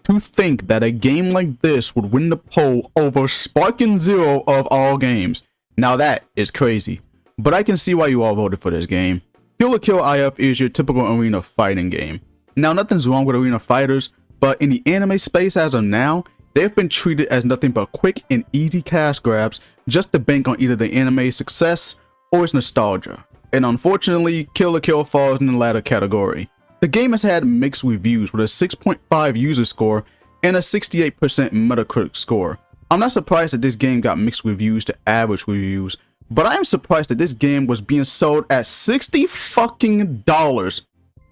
To think that a game like this would win the poll over Sparking Zero of all games. Now that is crazy, but I can see why you all voted for this game. Kill la Kill IF is your typical arena fighting game. Now nothing's wrong with arena fighters, but in the anime space as of now, they've been treated as nothing but quick and easy cash grabs just to bank on either the anime's success or its nostalgia. And unfortunately, Kill la Kill falls in the latter category. The game has had mixed reviews with a 6.5 user score and a 68% Metacritic score. I'm not surprised that this game got mixed reviews to average reviews, but I am surprised that this game was being sold at $60 fucking dollars.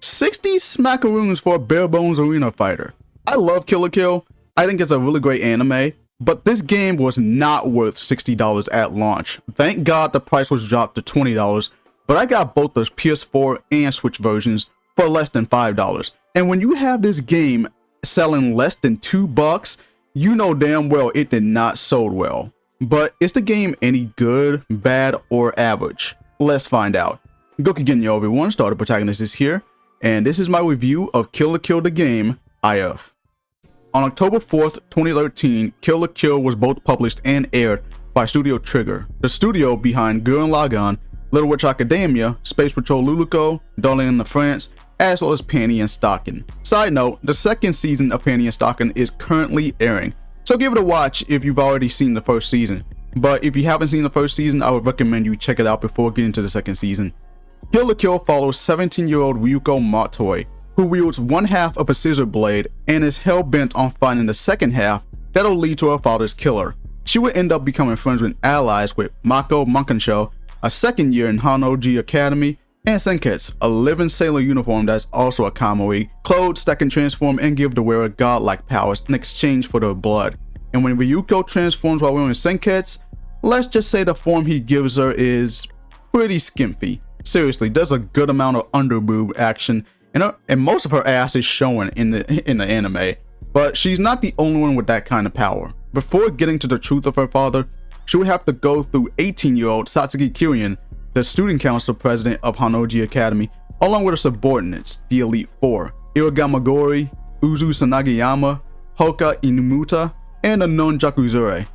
60 smackaroons for a bare bones arena fighter. I love Kill la Kill. I think it's a really great anime, but this game was not worth $60 at launch. Thank God the price was dropped to $20, but I got both the PS4 and Switch versions for less than $5. And when you have this game selling less than $2, you know damn well it did not sold well. But is the game any good, bad, or average? Let's find out. Gokugen yo everyone, Starter Protagonist is here, and this is my review of Kill la Kill the game, IF. On October 4th, 2013, Kill la Kill was both published and aired by Studio Trigger, the studio behind Gurren Lagann, Little Witch Academia, Space Patrol Luluco, Darling in the France, as well as Panty and Stocking. Side note, the second season of Panty and Stocking is currently airing, so give it a watch if you've already seen the first season. But if you haven't seen the first season, I would recommend you check it out before getting to the second season. Kill la Kill follows 17-year-old Ryuko Matoi, who wields one half of a scissor blade and is hell-bent on finding the second half that'll lead to her father's killer. She would end up becoming friends with allies with Mako Mankansho, a second year in Hanoji Academy, and Senketsu, a living sailor uniform that's also a kamui. Clothes that can transform and give the wearer godlike powers in exchange for their blood. And when Ryuko transforms while wearing Senketsu, let's just say the form he gives her is pretty skimpy. Seriously, there's a good amount of underboob action, and most of her ass is showing in the anime. But she's not the only one with that kind of power. Before getting to the truth of her father, she would have to go through 18-year-old Satsuki Kiryu, the student council president of Hanoji Academy, along with her subordinates, the Elite Four, Iragamagori, Uzu Sanagiyama, Hoka Inumuta, and the Nonjakuzure.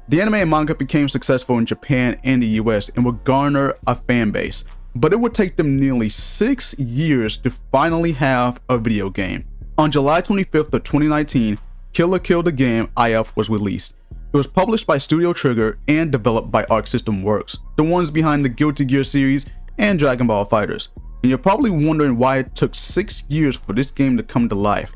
The anime and manga became successful in Japan and the US and would garner a fan base, but it would take them nearly 6 years to finally have a video game. On July 25th of 2019, Kill la Kill the game IF was released. It was published by Studio Trigger and developed by Arc System Works, the ones behind the Guilty Gear series and Dragon Ball FighterZ. And you're probably wondering why it took 6 years for this game to come to life.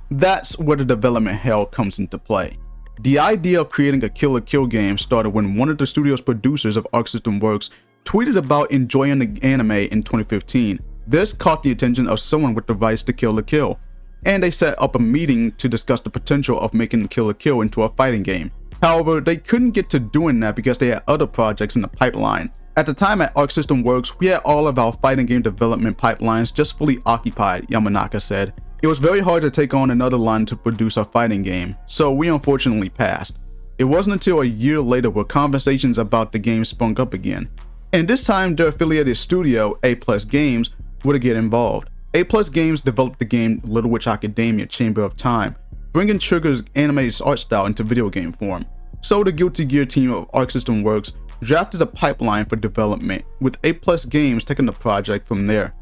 That's where the development hell comes into play. The idea of creating a Kill la Kill game started when one of the studio's producers of Arc System Works tweeted about enjoying the anime in 2015. This caught the attention of someone with the rights to Kill la Kill, and they set up a meeting to discuss the potential of making Kill la Kill into a fighting game. However, they couldn't get to doing that because they had other projects in the pipeline. At the time at Arc System Works, we had all of our fighting game development pipelines just fully occupied, Yamanaka said. It was very hard to take on another line to produce a fighting game, so we unfortunately passed. It wasn't until a year later where conversations about the game sprung up again. And this time their affiliated studio, A+ Games, would get involved. A+ Games developed the game Little Witch Academia Chamber of Time, bringing Trigger's animated art style into video game form. So the Guilty Gear team of Arc System Works drafted a pipeline for development, with A+ Games taking the project from there.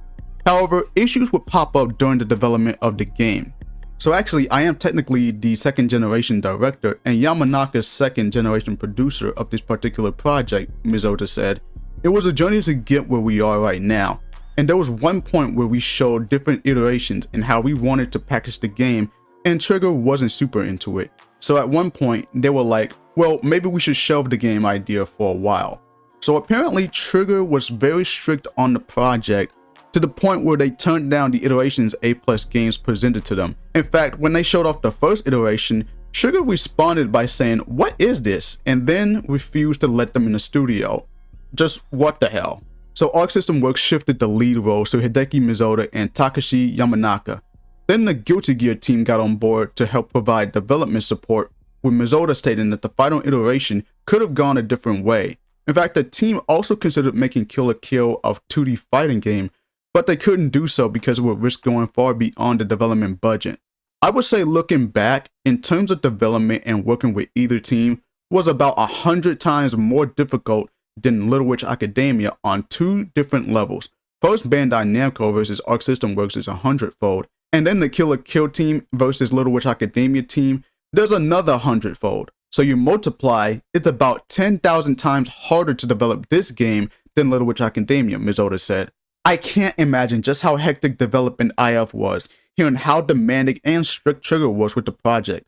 However, issues would pop up during the development of the game. So actually, I am technically the second generation director and Yamanaka's second generation producer of this particular project, Mizoda said. It was a journey to get where we are right now, and there was one point where we showed different iterations in how we wanted to package the game, and Trigger wasn't super into it. So at one point, they were like, well, maybe we should shelve the game idea for a while. So apparently Trigger was very strict on the project, to the point where they turned down the iterations A+ Games presented to them. In fact, when they showed off the first iteration, Trigger responded by saying, "What is this?" and then refused to let them in the studio. Just what the hell? So Arc System Works shifted the lead roles to Hideki Mizoda and Takashi Yamanaka. Then the Guilty Gear team got on board to help provide development support, with Mizoda stating that the final iteration could have gone a different way. In fact, the team also considered making Kill la Kill a 2D fighting game, but they couldn't do so because it would risk going far beyond the development budget. I would say looking back, in terms of development and working with either team was about 100 times more difficult than Little Witch Academia on 2 different levels. First, Bandai Namco versus Arc System Works is 100-fold, and then the Kill la Kill team versus Little Witch Academia team, there's another 100-fold. So you multiply, it's about 10,000 times harder to develop this game than Little Witch Academia, Ms. Oda said. I can't imagine just how hectic development IF was, hearing how demanding and strict Trigger was with the project.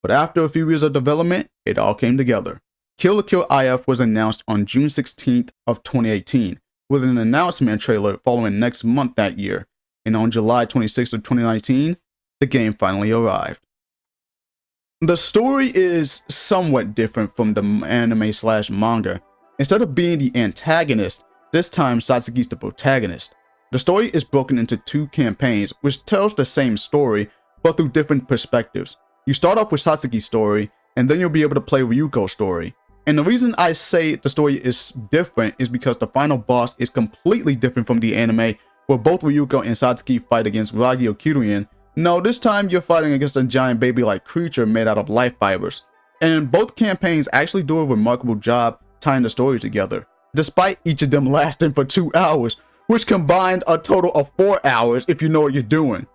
But after a few years of development, it all came together. Kill la Kill IF was announced on June 16th of 2018, with an announcement trailer following next month that year, and on July 26th of 2019, the game finally arrived. The story is somewhat different from the anime/manga. Instead of being the antagonist, this time Satsuki's the protagonist. The story is broken into 2 campaigns, which tells the same story, but through different perspectives. You start off with Satsuki's story, and then you'll be able to play Ryuko's story. And the reason I say the story is different is because the final boss is completely different from the anime, where both Ryuko and Satsuki fight against Ragi or Kiruin. No, this time you're fighting against a giant baby-like creature made out of life fibers. And both campaigns actually do a remarkable job tying the stories together, despite each of them lasting for 2 hours, which combined a total of 4 hours if you know what you're doing.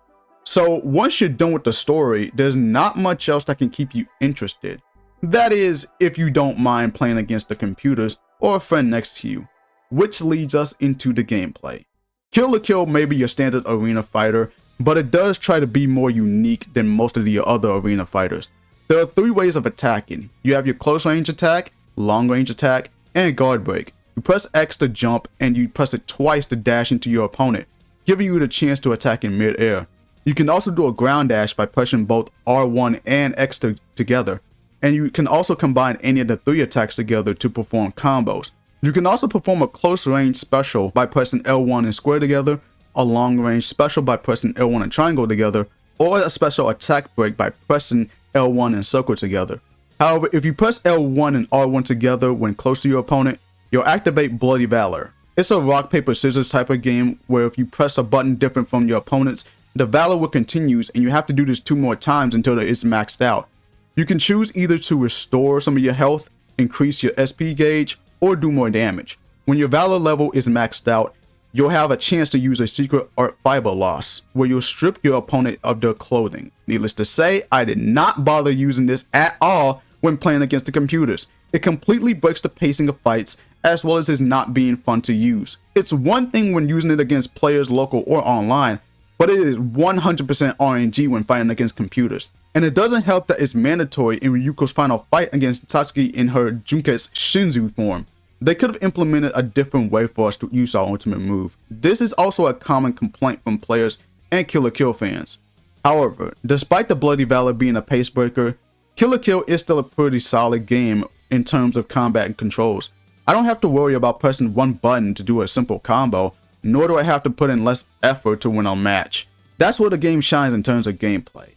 So once you're done with the story, there's not much else that can keep you interested. That is, if you don't mind playing against the computers or a friend next to you. Which leads us into the gameplay. Kill la Kill may be your standard arena fighter, but it does try to be more unique than most of the other arena fighters. There are 3 ways of attacking. You have your close range attack, long range attack, and guard break. You press X to jump, and you press it twice to dash into your opponent, giving you the chance to attack in mid-air. You can also do a ground dash by pressing both R1 and X together, and you can also combine any of the 3 attacks together to perform combos. You can also perform a close range special by pressing L1 and square together, a long range special by pressing L1 and triangle together, or a special attack break by pressing L1 and circle together. However, if you press L1 and R1 together when close to your opponent, you'll activate Bloody Valor. It's a rock, paper, scissors type of game where if you press a button different from your opponent's, the Valor will continue and you have to do this 2 more times until it's maxed out. You can choose either to restore some of your health, increase your SP gauge, or do more damage. When your Valor level is maxed out, you'll have a chance to use a secret art fiber loss, where you'll strip your opponent of their clothing. Needless to say, I did not bother using this at all when playing against the computers. It completely breaks the pacing of fights, as well as is not being fun to use. It's one thing when using it against players local or online, but it is 100% RNG when fighting against computers. And it doesn't help that it's mandatory in Ryuko's final fight against Satsuki in her Junketsu Shinzu form. They could have implemented a different way for us to use our ultimate move. This is also a common complaint from players and Kill la Kill fans. However, despite the Bloody Valor being a pace breaker, Kill la Kill is still a pretty solid game in terms of combat and controls. I don't have to worry about pressing one button to do a simple combo, nor do I have to put in less effort to win a match. That's where the game shines in terms of gameplay.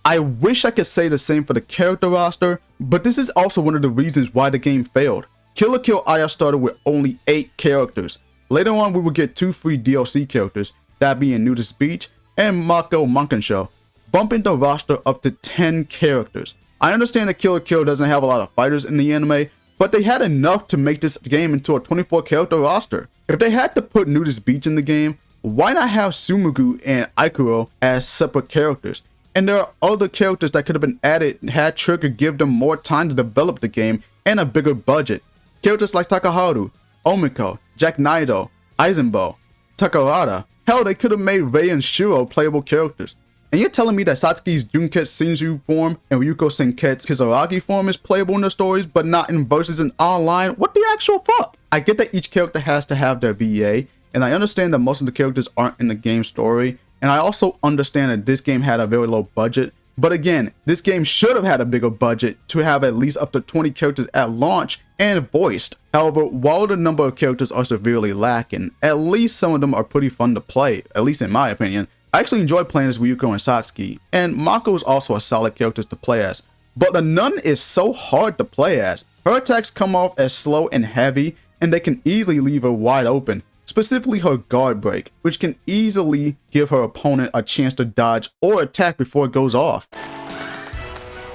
I wish I could say the same for the character roster, but this is also one of the reasons why the game failed. Kill la Kill IF started with only 8 characters. Later on, we would get 2 free DLC characters, that being Nudist Beach and Mako Mankensho, bumping the roster up to 10 characters. I understand that Kill la Kill doesn't have a lot of fighters in the anime, but they had enough to make this game into a 24 character roster. If they had to put Nudist Beach in the game, why not have Sumugu and Aikuro as separate characters? And there are other characters that could have been added had Trigger give them more time to develop the game and a bigger budget. Characters like Takaharu, Omiko, Jack Naido, Aizenbo, Takarada. Hell, they could have made Rei and Shiro playable characters. And you're telling me that Satsuki's Junketsu Shinju form and Ryuko Senketsu's Kizaragi form is playable in the stories, but not in versus and online? What the actual fuck? I get that each character has to have their VA, and I understand that most of the characters aren't in the game story, and I also understand that this game had a very low budget. But again, this game should have had a bigger budget to have at least up to 20 characters at launch and voiced. However, while the number of characters are severely lacking, at least some of them are pretty fun to play, at least in my opinion. I actually enjoy playing as Ryuko and Satsuki, and Mako is also a solid character to play as. But the Nun is so hard to play as. Her attacks come off as slow and heavy, and they can easily leave her wide open, specifically her guard break, which can easily give her opponent a chance to dodge or attack before it goes off.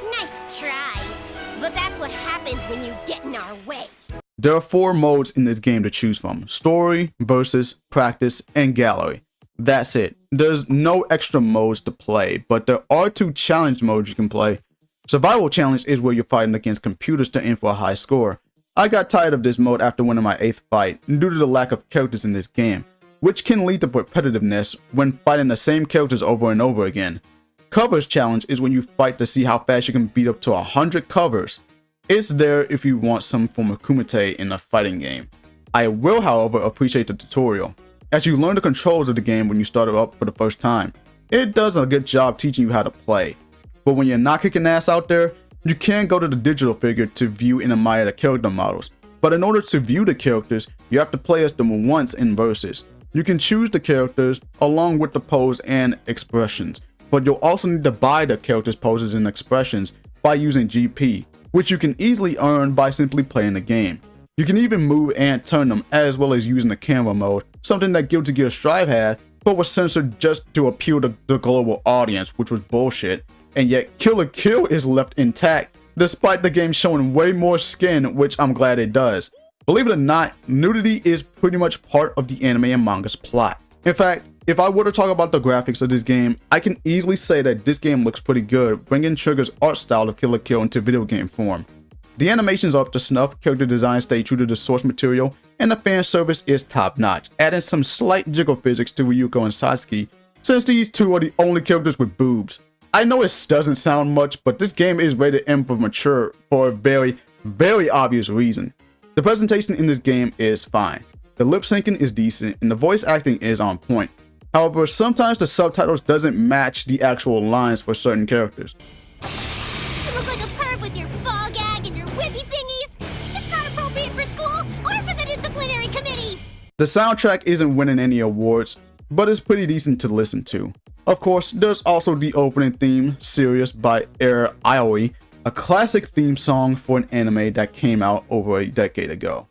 Nice try, but that's what happens when you get in our way. There are 4 modes in this game to choose from: Story, Versus, Practice, and Gallery. That's it. There's no extra modes to play, but there are 2 challenge modes you can play. Survival Challenge is where you're fighting against computers to aim for a high score. I got tired of this mode after winning my 8th fight due to the lack of characters in this game, which can lead to repetitiveness when fighting the same characters over and over again. Covers Challenge is when you fight to see how fast you can beat up to 100 covers. It's there if you want some form of kumite in a fighting game. I will, however, appreciate the tutorial, as you learn the controls of the game when you start it up for the first time. It does a good job teaching you how to play. But when you're not kicking ass out there, you can go to the digital figure to view and admire the character models. But in order to view the characters, you have to play as them once in Versus. You can choose the characters along with the pose and expressions, but you'll also need to buy the characters' poses and expressions by using GP, which you can easily earn by simply playing the game. You can even move and turn them, as well as using the camera mode, something that Guilty Gear Strive had, but was censored just to appeal to the global audience, which was bullshit. And yet Kill la Kill is left intact, despite the game showing way more skin, which I'm glad it does. Believe it or not, nudity is pretty much part of the anime and manga's plot. In fact, if I were to talk about the graphics of this game, I can easily say that this game looks pretty good, bringing Trigger's art style of Kill la Kill into video game form. The animations are up to snuff, character designs stay true to the source material, and the fan service is top notch, adding some slight jiggle physics to Ryuko and Satsuki, since these 2 are the only characters with boobs. I know it doesn't sound much, but this game is rated M for mature for a very, very obvious reason. The presentation in this game is fine, the lip syncing is decent, and the voice acting is on point. However, sometimes the subtitles doesn't match the actual lines for certain characters. You look like a perv with your ball gag and your whippy thingies. It's not appropriate for school or for the disciplinary committee. The soundtrack isn't winning any awards, but it's pretty decent to listen to. Of course, there's also the opening theme, Sirius by Air Aoi, a classic theme song for an anime that came out over a decade ago.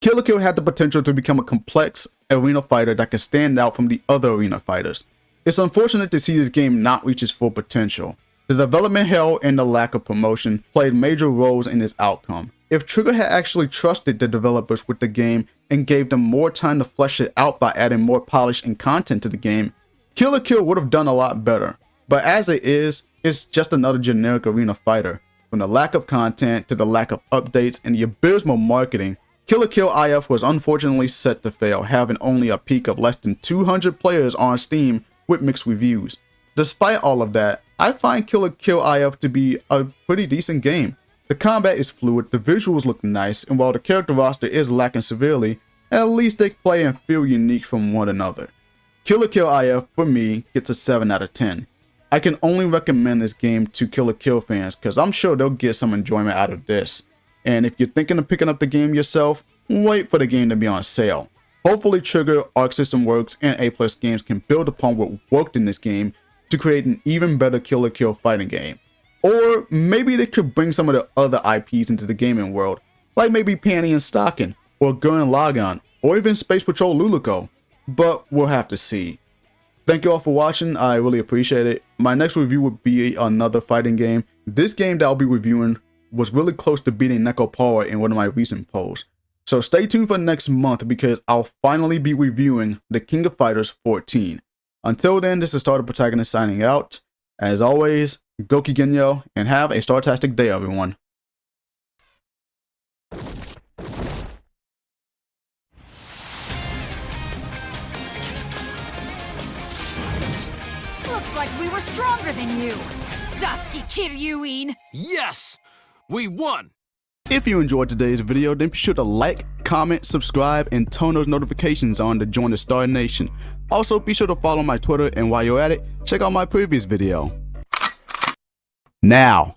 Kill la Kill had the potential to become a complex arena fighter that can stand out from the other arena fighters. It's unfortunate to see this game not reach its full potential. The development hell and the lack of promotion played major roles in this outcome. If Trigger had actually trusted the developers with the game and gave them more time to flesh it out by adding more polish and content to the game, Kill la Kill would have done a lot better. But as it is, it's just another generic arena fighter. From the lack of content to the lack of updates and the abysmal marketing, Kill la Kill IF was unfortunately set to fail, having only a peak of less than 200 players on Steam with mixed reviews. Despite all of that, I find Kill la Kill IF to be a pretty decent game. The combat is fluid, the visuals look nice, and while the character roster is lacking severely, at least they play and feel unique from one another. Kill la Kill IF, for me, gets a 7 out of 10. I can only recommend this game to Kill la Kill fans, because I'm sure they'll get some enjoyment out of this. And if you're thinking of picking up the game yourself, wait for the game to be on sale. Hopefully Trigger, Arc System Works, and A+ Games can build upon what worked in this game to create an even better Kill la Kill fighting game. Or maybe they could bring some of the other IPs into the gaming world, like maybe Panty and Stocking, or Gurren Lagann, or even Space Patrol Luluco. But we'll have to see. Thank you all for watching, I really appreciate it. My next review would be another fighting game. This game that I'll be reviewing was really close to beating Neko Power in one of my recent polls. So stay tuned for next month because I'll finally be reviewing The King of Fighters 14. Until then, this is Star the Protagonist signing out. As always, Goki Genyo, and have a Startastic day, everyone. Looks like we were stronger than you, Satsuki Kiryuin. Yes! We won! If you enjoyed today's video, then be sure to like, comment, subscribe, and turn those notifications on to join the Star Nation. Also, be sure to follow my Twitter, and while you're at it, check out my previous video. Now.